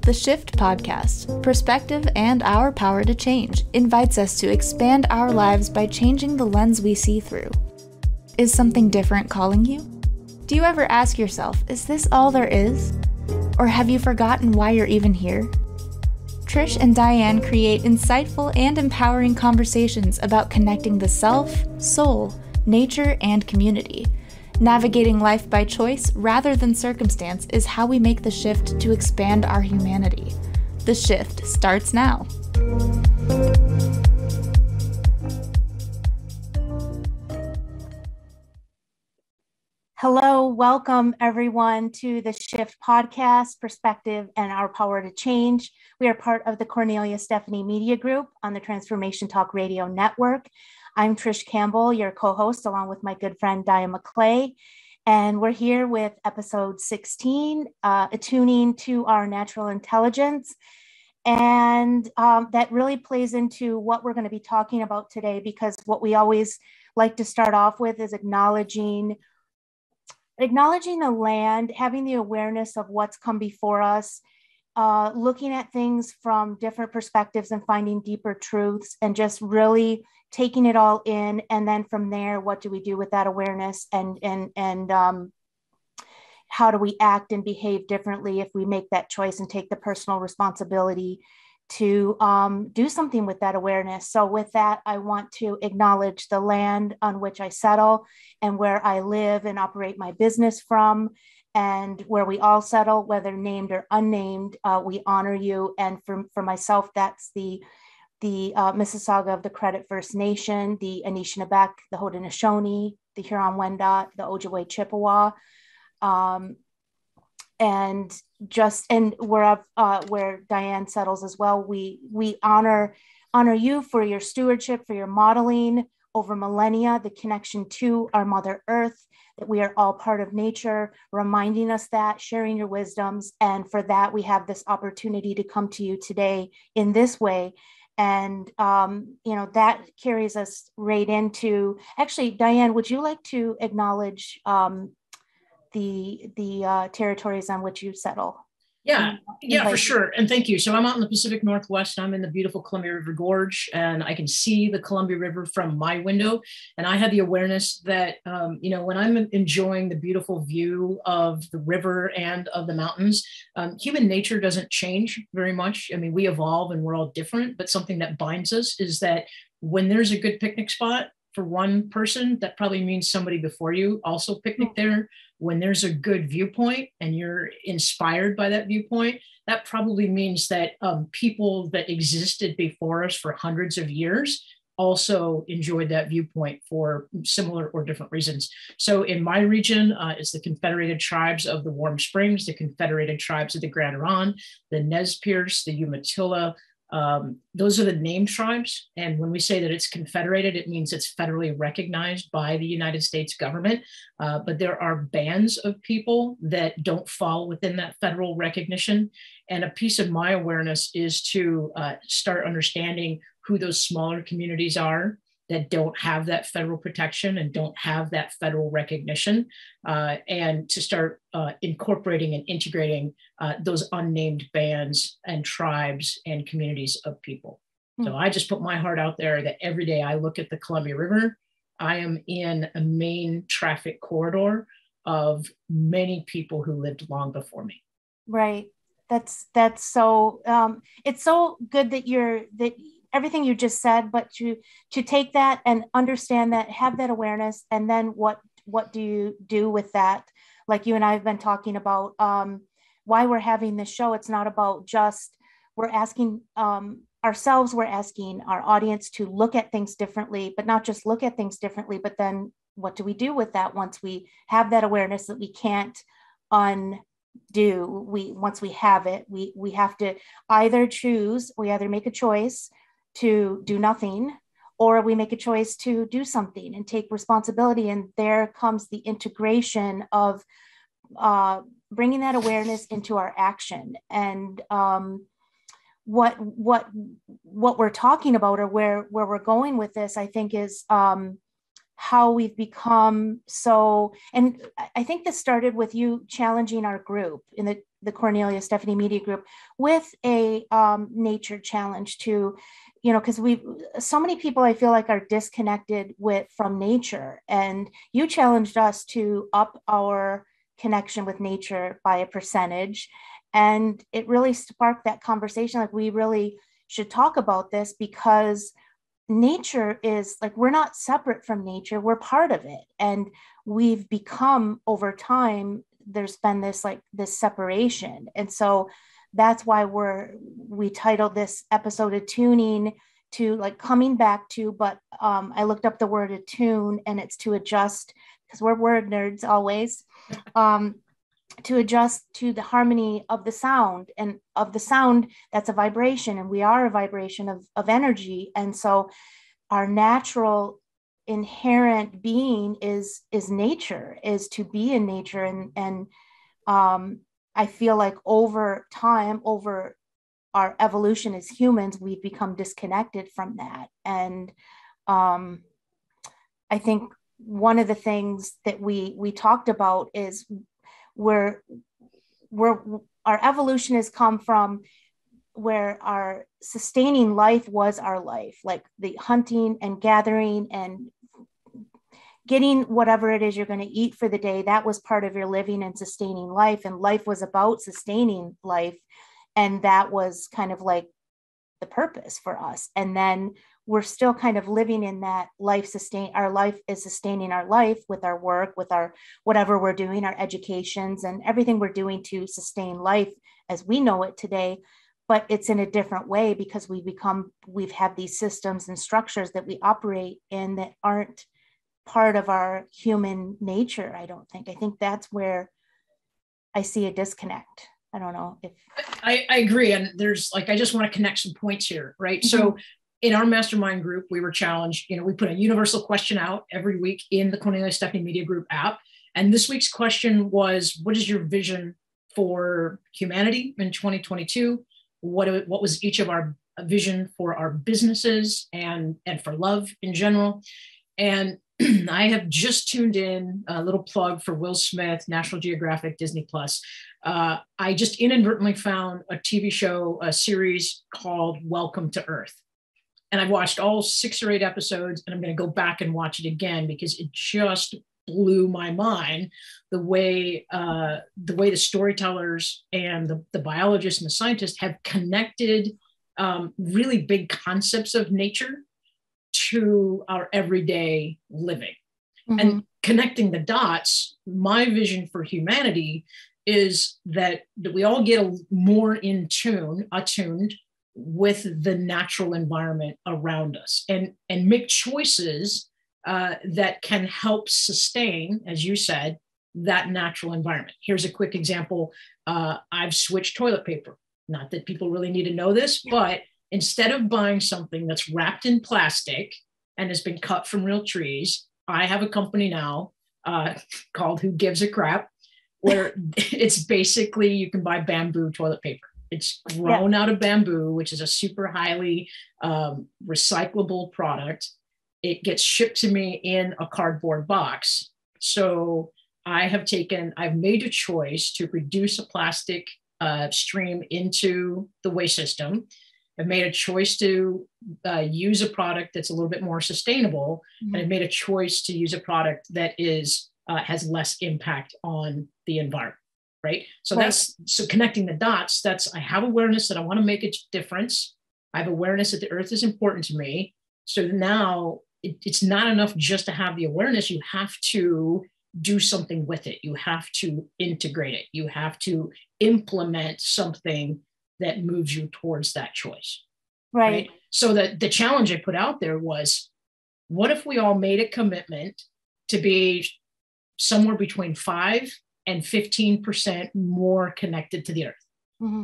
The Shift podcast, perspective and our power to change, invites us to expand our lives by changing the lens we see through. Is something different calling you? Do you ever ask yourself, is this all there is? Or have you forgotten why you're even here? Trish and Diane create insightful and empowering conversations about connecting the self, soul, nature, and community. Navigating life by choice rather than circumstance is how we make the shift to expand our humanity. The shift starts now. Hello, welcome everyone to the Shift podcast, Perspective and Our Power to Change. We are part of the Cornelia Stephanie Media Group on the Transformation Talk Radio Network. I'm Trish Campbell, your co-host, along with my good friend Diane McClay. And we're here with episode 16, Attuning to Our Natural Intelligence. And that really plays into what we're going to be talking about today, because what we always like to start off with is acknowledging the land, having the awareness of what's come before us, looking at things from different perspectives and finding deeper truths, and just really taking it all in. And then from there, what do we do with that awareness, and how do we act and behave differently if we make that choice and take the personal responsibility to do something with that awareness. So with that, I want to acknowledge the land on which I settle and where I live and operate my business from, and where we all settle, whether named or unnamed. We honor you. And for myself, that's the Mississauga of the Credit First Nation, the Anishinaabe, the Haudenosaunee, the Huron-Wendat, the Ojibwe Chippewa, and where Diane settles as well. We honor you for your stewardship, for your modeling over millennia, the connection to our Mother Earth, that we are all part of nature, reminding us that, sharing your wisdoms. And for that, we have this opportunity to come to you today in this way. And, that carries us right into, actually, Diane, would you like to acknowledge the territories on which you settle? Yeah, for sure. And thank you. So I'm out in the Pacific Northwest. I'm in the beautiful Columbia River Gorge, and I can see the Columbia River from my window. And I had the awareness that, when I'm enjoying the beautiful view of the river and of the mountains, human nature doesn't change very much. I mean, we evolve and we're all different, but something that binds us is that when there's a good picnic spot for one person, that probably means somebody before you also picnicked there. When there's a good viewpoint and you're inspired by that viewpoint, that probably means that people that existed before us for hundreds of years also enjoyed that viewpoint for similar or different reasons. So in my region, it's the Confederated Tribes of the Warm Springs, the Confederated Tribes of the Grand Huron, the Nez Perce, the Umatilla. Those are the named tribes. And when we say that it's confederated, it means it's federally recognized by the United States government. But there are bands of people that don't fall within that federal recognition. And a piece of my awareness is to start understanding who those smaller communities are that don't have that federal protection and don't have that federal recognition, and to start incorporating and integrating those unnamed bands and tribes and communities of people. So I just put my heart out there that every day I look at the Columbia River, I am in a main traffic corridor of many people who lived long before me. Right. That's so, it's so good that everything you just said, but to take that and understand that, have that awareness, and then what do you do with that? Like you and I have been talking about why we're having this show. It's not about just, we're asking ourselves, we're asking our audience to look at things differently, but not just look at things differently, but then what do we do with that once we have that awareness that we can't undo? Once we have it, we have to either choose, we either make a choice to do nothing, or we make a choice to do something and take responsibility. And there comes the integration of bringing that awareness into our action. And what we're talking about, or where we're going with this, I think is how we've become so, and I think this started with you challenging our group in the Cornelia Stephanie Media Group with a nature challenge to, because so many people I feel like are disconnected from nature, and you challenged us to up our connection with nature by a percentage. And it really sparked that conversation. Like, we really should talk about this, because nature is like, we're not separate from nature, we're part of it. And we've become, over time, there's been this separation. And so that's why we titled this episode Attuning, to like coming back to, but I looked up the word attune, and it's to adjust, because we're word nerds always, to adjust to the harmony of the sound, and of the sound that's a vibration, and we are a vibration of energy. And so our natural inherent being is nature, is to be in nature. And I feel like over time, over our evolution as humans, we've become disconnected from that. And I think one of the things that we talked about is where our evolution has come from, where our sustaining life was our life, like the hunting and gathering and getting whatever it is you're going to eat for the day. That was part of your living and sustaining life, and life was about sustaining life. And that was kind of like the purpose for us. And then we're still kind of living in that our life is sustaining our life with our work, with our whatever we're doing, our educations, and everything we're doing to sustain life as we know it today. But it's in a different way, because we've had these systems and structures that we operate in that aren't part of our human nature. I think that's where I see a disconnect. I don't know if I agree. And there's I just want to connect some points here, right? Mm-hmm. So in our mastermind group, we were challenged, we put a universal question out every week in the Cornelia Stephanie Media Group app. And this week's question was, what is your vision for humanity in 2022? What was each of our vision for our businesses and for love in general? And I have just tuned in, a little plug for Will Smith, National Geographic, Disney Plus. I just inadvertently found a TV show, a series called Welcome to Earth. And I've watched all 6 or 8 episodes, and I'm going to go back and watch it again, because it just blew my mind the way the storytellers and the biologists and the scientists have connected really big concepts of nature to our everyday living. Mm-hmm. And connecting the dots, my vision for humanity is that we all get more attuned with the natural environment around us, and make choices that can help sustain, as you said, that natural environment. Here's a quick example. I've switched toilet paper. Not that people really need to know this, but instead of buying something that's wrapped in plastic and has been cut from real trees, I have a company now called Who Gives a Crap, where it's basically, you can buy bamboo toilet paper. It's grown out of bamboo, which is a super highly recyclable product. It gets shipped to me in a cardboard box. So I've made a choice to reduce a plastic stream into the waste system. I've made a choice to use a product that's a little bit more sustainable. Mm-hmm. And I've made a choice to use a product that has less impact on the environment. Right. So so connecting the dots, I have awareness that I want to make a difference. I have awareness that the earth is important to me. So now it's not enough just to have the awareness. You have to do something with it. You have to integrate it. You have to implement something that moves you towards that choice. Right. So the challenge I put out there was, what if we all made a commitment to be somewhere between 5 and 15% more connected to the earth? Mm-hmm.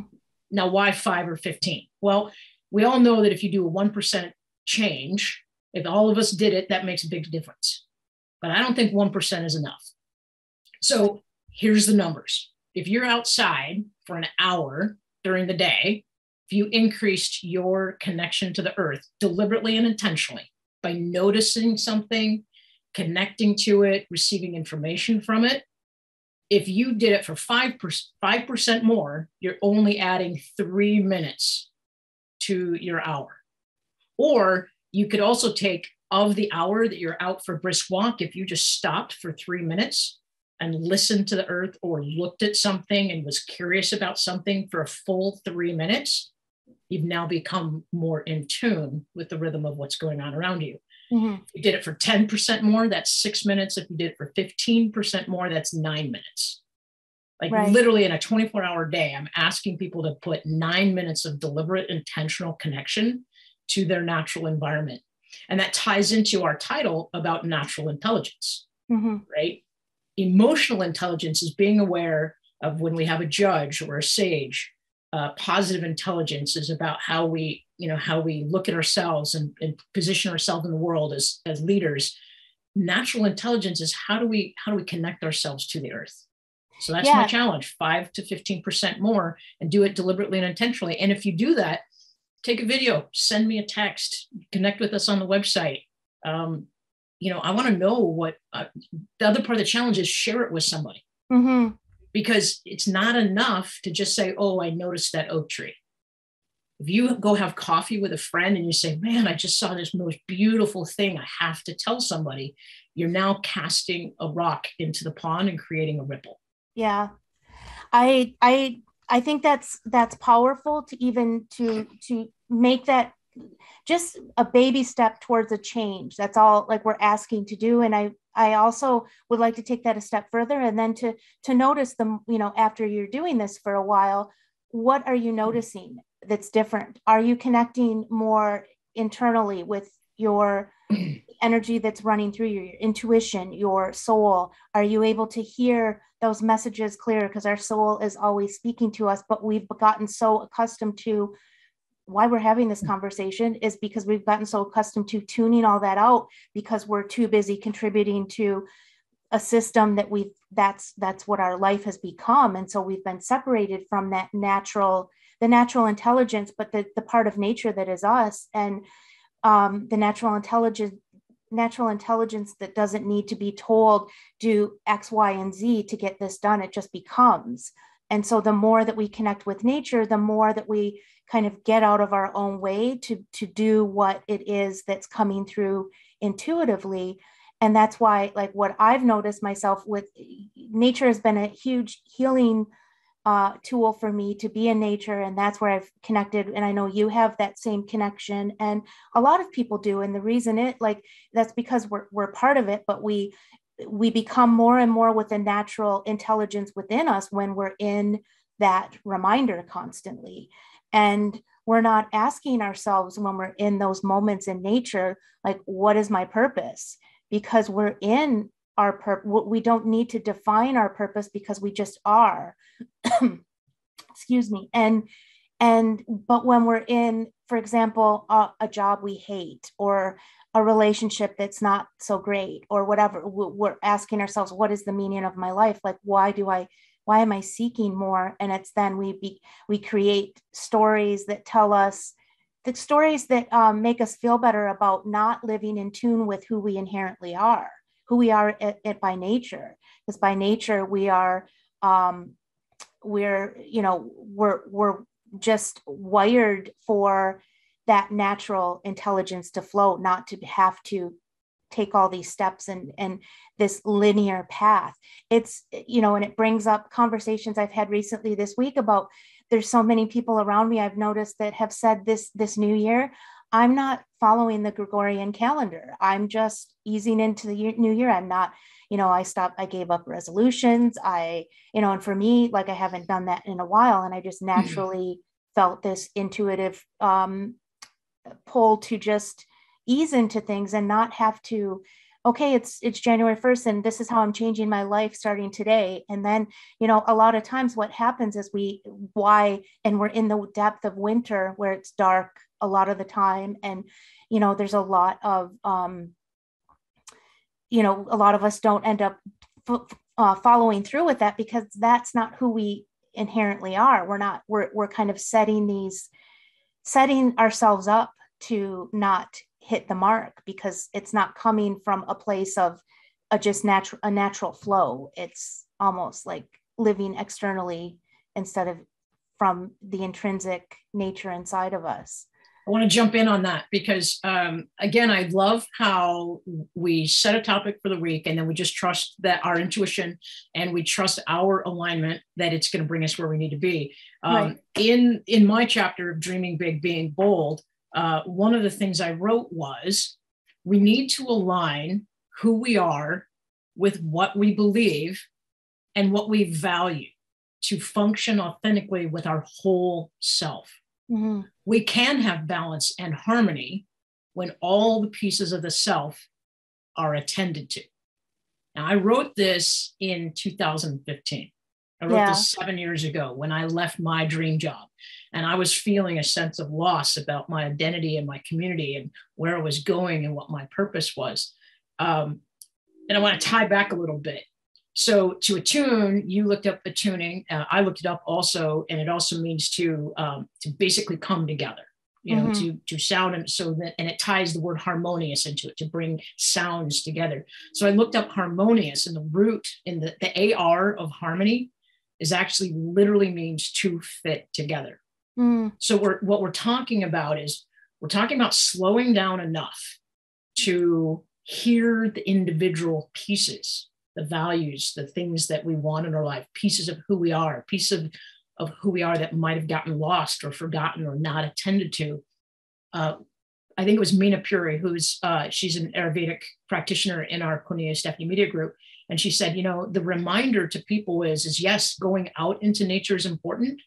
Now, why 5 or 15? Well, we all know that if you do a 1% change, if all of us did it, that makes a big difference. But I don't think 1% is enough. So here's the numbers. If you're outside for an hour during the day, if you increased your connection to the earth deliberately and intentionally by noticing something, connecting to it, receiving information from it. If you did it for 5% more, you're only adding 3 minutes to your hour. Or you could also take, of the hour that you're out for brisk walk, if you just stopped for 3 minutes and listened to the earth or looked at something and was curious about something for a full 3 minutes, you've now become more in tune with the rhythm of what's going on around you. Mm-hmm. If you did it for 10% more, that's 6 minutes. If you did it for 15% more, that's 9 minutes. Like literally in a 24-hour day, I'm asking people to put 9 minutes of deliberate, intentional connection to their natural environment. And that ties into our title about natural intelligence, right? Emotional intelligence is being aware of when we have a judge or a sage. Positive intelligence is about how we look at ourselves and position ourselves in the world as leaders. Natural intelligence is how do we connect ourselves to the earth? So that's my challenge, 5 to 15% more, and do it deliberately and intentionally. And if you do that, take a video, send me a text, connect with us on the website. I want to know what the other part of the challenge is. Share it with somebody. Because it's not enough to just say, oh, I noticed that oak tree. If you go have coffee with a friend and you say, man, I just saw this most beautiful thing, I have to tell somebody, you're now casting a rock into the pond and creating a ripple. Yeah. I think that's powerful to even to make that just a baby step towards a change. That's all like we're asking to do. And I also would like to take that a step further and then to notice them, after you're doing this for a while, what are you noticing that's different? Are you connecting more internally with your energy that's running through your intuition, your soul? Are you able to hear those messages clear? Because our soul is always speaking to us, but we've gotten so accustomed to why we're having this conversation is because we've gotten so accustomed to tuning all that out because we're too busy contributing to a system that's what our life has become. And so we've been separated from that the natural intelligence, but the part of nature that is us, and the natural intelligence that doesn't need to be told, do X, Y, and Z to get this done. It just becomes. And so the more that we connect with nature, the more that we kind of get out of our own way to do what it is that's coming through intuitively. And that's why, like, what I've noticed myself with nature has been a huge healing tool for me to be in nature. And that's where I've connected. And I know you have that same connection, and a lot of people do. And the reason that's because we're part of it, but we become more and more with the natural intelligence within us when we're in that reminder constantly. And we're not asking ourselves when we're in those moments in nature, like, what is my purpose? Because we're in our purpose. We don't need to define our purpose because we just are. Excuse me. But when we're in, for example, a job we hate, or a relationship that's not so great, or whatever, we're asking ourselves, what is the meaning of my life? Like, why am I seeking more? And it's then we create stories that tell us, the stories that make us feel better about not living in tune with who we inherently are, who we are by nature. Because by nature we are, we're just wired for that natural intelligence to flow, not to have to take all these steps and this linear path. It's, and it brings up conversations I've had recently this week about, there's so many people around me I've noticed that have said this new year, I'm not following the Gregorian calendar. I'm just easing into the new year. I'm not, I gave up resolutions. And for me, like, I haven't done that in a while. And I just naturally felt this intuitive pull to just ease into things and not have to, okay, it's January 1st and this is how I'm changing my life starting today. And then, a lot of times what happens is we're in the depth of winter where it's dark a lot of the time. And, there's a lot of, a lot of us don't end up following through with that because that's not who we inherently are. We're kind of setting ourselves up to not hit the mark, because it's not coming from a place of a natural flow. It's almost like living externally instead of from the intrinsic nature inside of us. I want to jump in on that because, again, I love how we set a topic for the week and then we just trust that our intuition and we trust our alignment that it's going to bring us where we need to be. Right. In my chapter of Dreaming Big, Being Bold, one of the things I wrote was we need to align who we are with what we believe and what we value to function authentically with our whole self. Mm-hmm. We can have balance and harmony when all the pieces of the self are attended to. Now, I wrote this in 2015. I wrote this 7 years ago when I left my dream job and I was feeling a sense of loss about my identity and my community and where I was going and what my purpose was. And I want to tie back a little bit. So to attune, you looked up attuning. I looked it up also, and it also means to basically come together, you know, to sound, and so that, and it ties the word harmonious into it, to bring sounds together. So I looked up harmonious, and the root in the AR of harmony is actually literally means to fit together. So what we're talking about is we're talking about slowing down enough to hear the individual pieces, the values, the things that we want in our life, pieces of who we are, pieces of who we are that might have gotten lost or forgotten or not attended to. I think it was Meena Puri, she's an Ayurvedic practitioner in our Cornelia Stephanie Media Group. And she said, you know, the reminder to people is yes, going out into nature is important,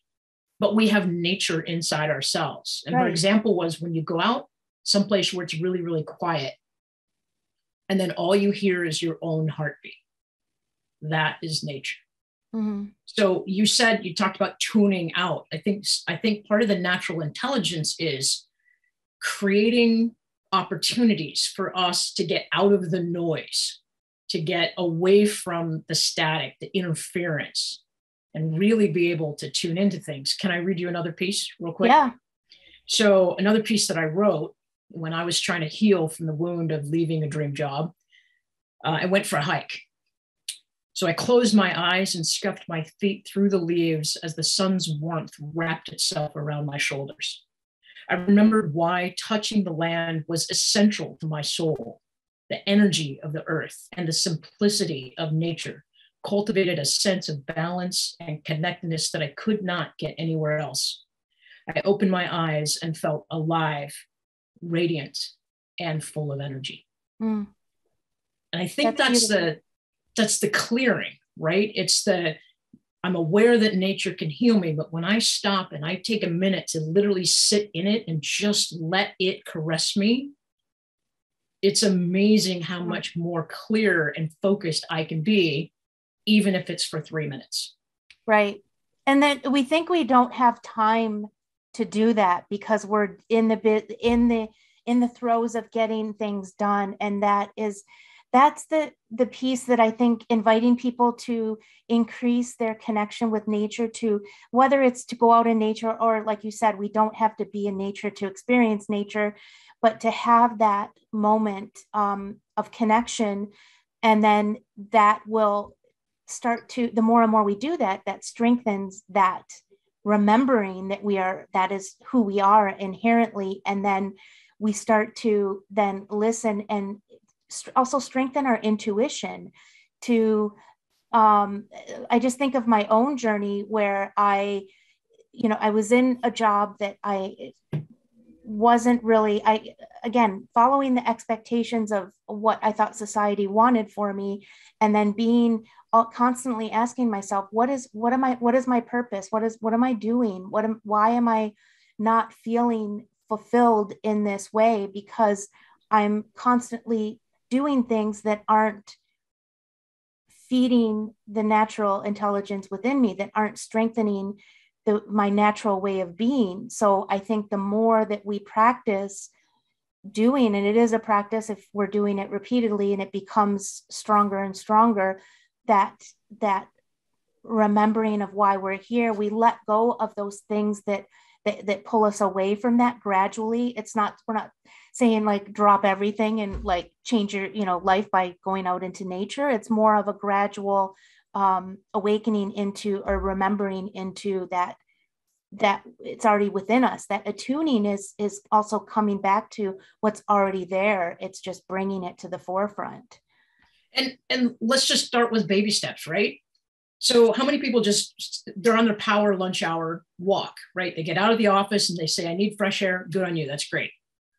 but we have nature inside ourselves. And her example was when you go out someplace where it's really, really quiet, and then all you hear is your own heartbeat. That is nature. So you talked about tuning out. I think part of the natural intelligence is creating opportunities for us to get out of the noise, to get away from the static, the interference, and really be able to tune into things. Can I read you another piece real quick? Yeah. So another piece that I wrote when I was trying to heal from the wound of leaving a dream job, I went for a hike. So I closed my eyes and scuffed my feet through the leaves as the sun's warmth wrapped itself around my shoulders. I remembered why touching the land was essential to my soul. The energy of the earth and the simplicity of nature cultivated a sense of balance and connectedness that I could not get anywhere else. I opened my eyes and felt alive, radiant, and full of energy. And I think that's the clearing, right? I'm aware that nature can heal me, but when I stop and I take a minute to literally sit in it and just let it caress me, it's amazing how much more clear and focused I can be, even if it's for 3 minutes. Right. And then we think we don't have time to do that because we're in the throes of getting things done. And that's the piece that I think inviting people to increase their connection with nature, to whether it's to go out in nature or, like you said, we don't have to be in nature to experience nature, but to have that moment of connection. And then that will start to, the more and more we do that, that strengthens that remembering that is who we are inherently. And then we start to then listen and also strengthen our intuition to, I just think of my own journey where I was in a job that I wasn't really, again, following the expectations of what I thought society wanted for me. And then being constantly asking myself, what is my purpose? What am I doing? Why am I not feeling fulfilled in this way? Because I'm constantly doing things that aren't feeding the natural intelligence within me, that aren't strengthening my natural way of being. So I think the more that we practice doing, and it is a practice if we're doing it repeatedly and it becomes stronger and stronger, that remembering of why we're here, we let go of those things that that pull us away from that gradually. We're not saying like drop everything and like change your, life by going out into nature. It's more of a gradual awakening into, or remembering into that it's already within us. That attuning is also coming back to what's already there. It's just bringing it to the forefront. And let's just start with baby steps, right? So how many people they're on their power lunch hour walk, right? They get out of the office and they say, I need fresh air. Good on you. That's great.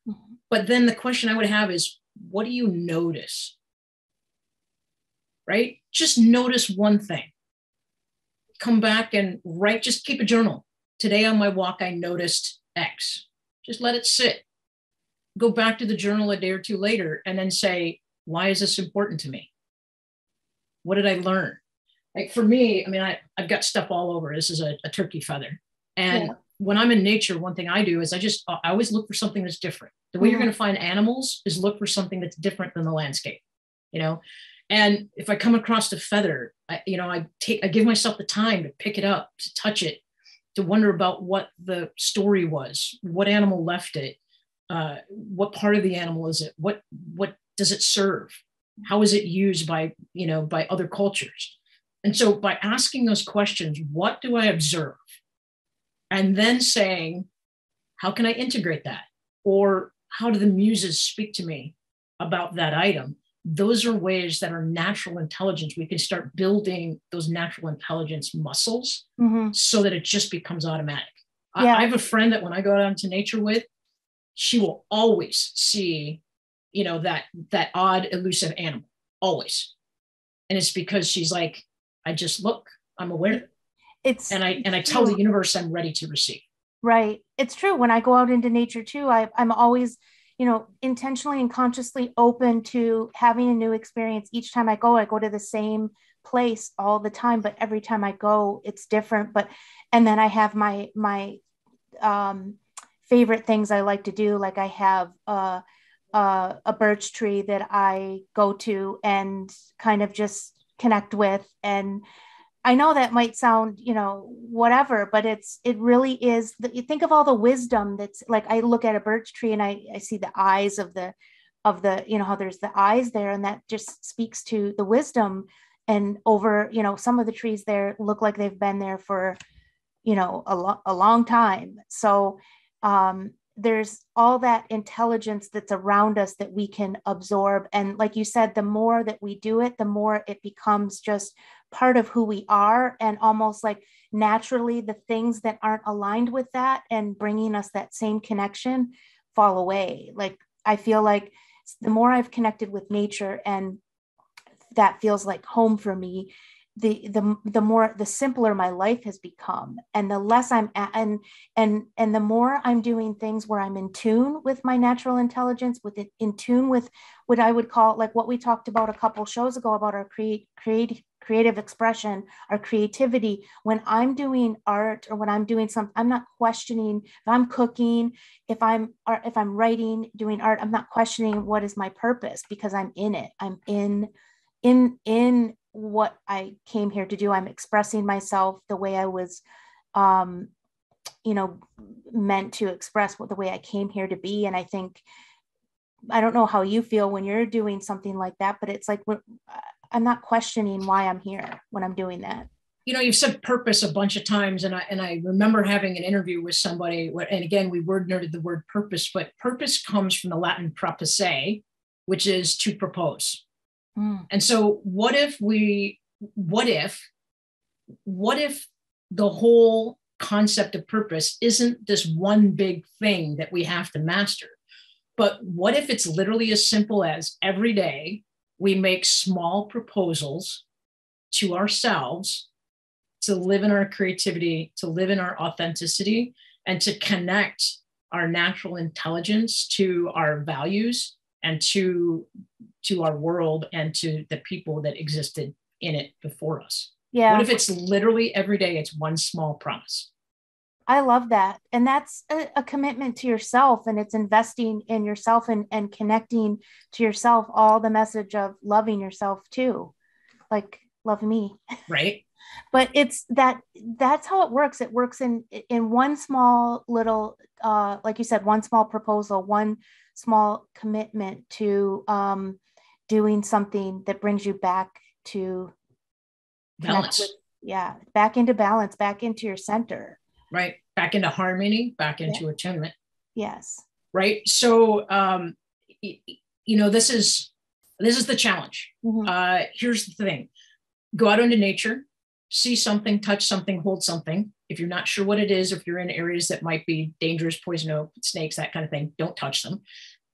Mm-hmm. But then the question I would have is, what do you notice? Right? Just notice one thing. Come back and write, just keep a journal. Today on my walk, I noticed X. Just let it sit. Go back to the journal a day or two later and then say, why is this important to me? What did I learn? Like for me, I mean, I've got stuff all over. This is a turkey feather. And when I'm in nature, one thing I do is I always look for something that's different. The way you're going to find animals is look for something that's different than the landscape, And if I come across a feather, I give myself the time to pick it up, to touch it, to wonder about what the story was, what animal left it, what part of the animal is it, what does it serve, how is it used by other cultures. And so by asking those questions, what do I observe? And then saying, how can I integrate that? Or how do the muses speak to me about that item? Those are ways that are natural intelligence. We can start building those natural intelligence muscles so that it just becomes automatic. Yeah. I have a friend that when I go out into nature with, she will always see, that odd, elusive animal, always. And it's because she's like, I just look, I'm aware. And I tell the universe I'm ready to receive. Right. It's true. When I go out into nature too, I'm always, intentionally and consciously open to having a new experience. Each time I go to the same place all the time, but every time I go, it's different. And then I have my favorite things I like to do. Like I have a birch tree that I go to and kind of just connect with. And I know that might sound, whatever, but it really is. You think of all the wisdom that's like, I look at a birch tree and I see the eyes of the, how there's the eyes there, and that just speaks to the wisdom. And over, some of the trees there look like they've been there for, a long time. So there's all that intelligence that's around us that we can absorb. And like you said, the more that we do it, the more it becomes just part of who we are, and almost like naturally the things that aren't aligned with that and bringing us that same connection fall away. Like I feel like the more I've connected with nature, and that feels like home for me, the simpler my life has become, and the less I'm at, and the more I'm doing things where I'm in tune with my natural intelligence, in tune with what I would call, like what we talked about a couple shows ago about our creative expression, our creativity. When I'm doing art, or when I'm doing something, I'm not questioning. If I'm cooking, if I'm writing, doing art, I'm not questioning what is my purpose, because I'm in it. I'm in what I came here to do. I'm expressing myself the way I was, meant to express, the way I came here to be. And I think, I don't know how you feel when you're doing something like that, but it's like, I'm not questioning why I'm here when I'm doing that. You've said purpose a bunch of times, and I remember having an interview with somebody, and again, we word nerded the word purpose, but purpose comes from the Latin proposere, which is to propose. And so what if the whole concept of purpose isn't this one big thing that we have to master, but what if it's literally as simple as every day we make small proposals to ourselves to live in our creativity, to live in our authenticity, and to connect our natural intelligence to our values and to our world and to the people that existed in it before us. Yeah. What if it's literally every day, it's one small promise? I love that. And that's a commitment to yourself, and it's investing in yourself and connecting to yourself, all the message of loving yourself too. Like, love me. Right. But that's how it works. It works in one small little, like you said, one small proposal, one small commitment to doing something that brings you back to balance. Back into balance, back into your center. Right. Back into harmony, back into attunement. Yes. Right. So, this is the challenge. Mm-hmm. Here's the thing. Go out into nature, see something, touch something, hold something. If you're not sure what it is, if you're in areas that might be dangerous, poison oak, snakes, that kind of thing, don't touch them.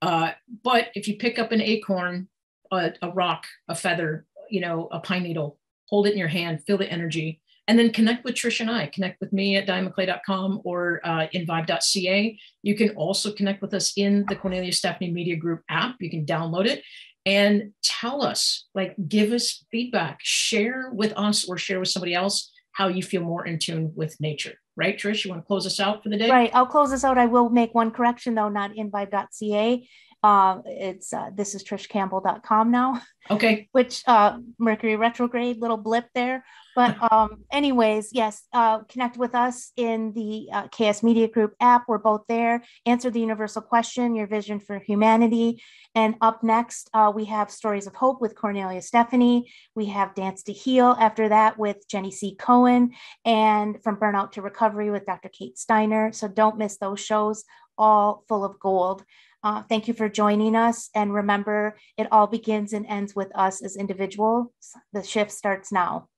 But if you pick up an acorn, a rock, a feather, a pine needle, hold it in your hand, feel the energy, and then connect with Trish and I. Connect with me at dianemcclay.com or invibe.ca. You can also connect with us in the Cornelia Stephanie Media Group app. You can download it and tell us, give us feedback, share with us or share with somebody else how you feel more in tune with nature. Right, Trish? You want to close us out for the day? Right. I'll close this out. I will make one correction, though, not invibe.ca. It's this is trishcampbell.com now. Okay. Which Mercury retrograde, little blip there. But anyways, yes, connect with us in the KS Media Group app. We're both there. Answer the universal question, your vision for humanity. And up next, we have Stories of Hope with Cornelia Stephanie. We have Dance to Heal after that with Jenny C. Cohen, and From Burnout to Recovery with Dr. Kate Steiner. So don't miss those shows, all full of gold. Thank you for joining us. And remember, it all begins and ends with us as individuals. The shift starts now.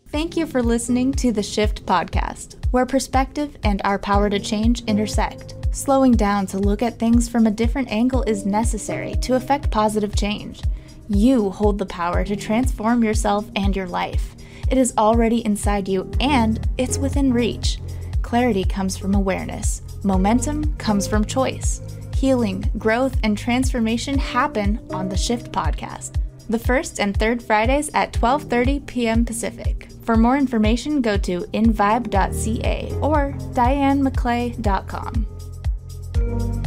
Thank you for listening to the Shift podcast, where perspective and our power to change intersect. Slowing down to look at things from a different angle is necessary to effect positive change. You hold the power to transform yourself and your life. It is already inside you and it's within reach. Clarity comes from awareness. Momentum comes from choice. Healing, growth, and transformation happen on the Shift podcast. The first and third Fridays at 12:30 p.m. Pacific. For more information, go to invibe.ca or dianemcclay.com.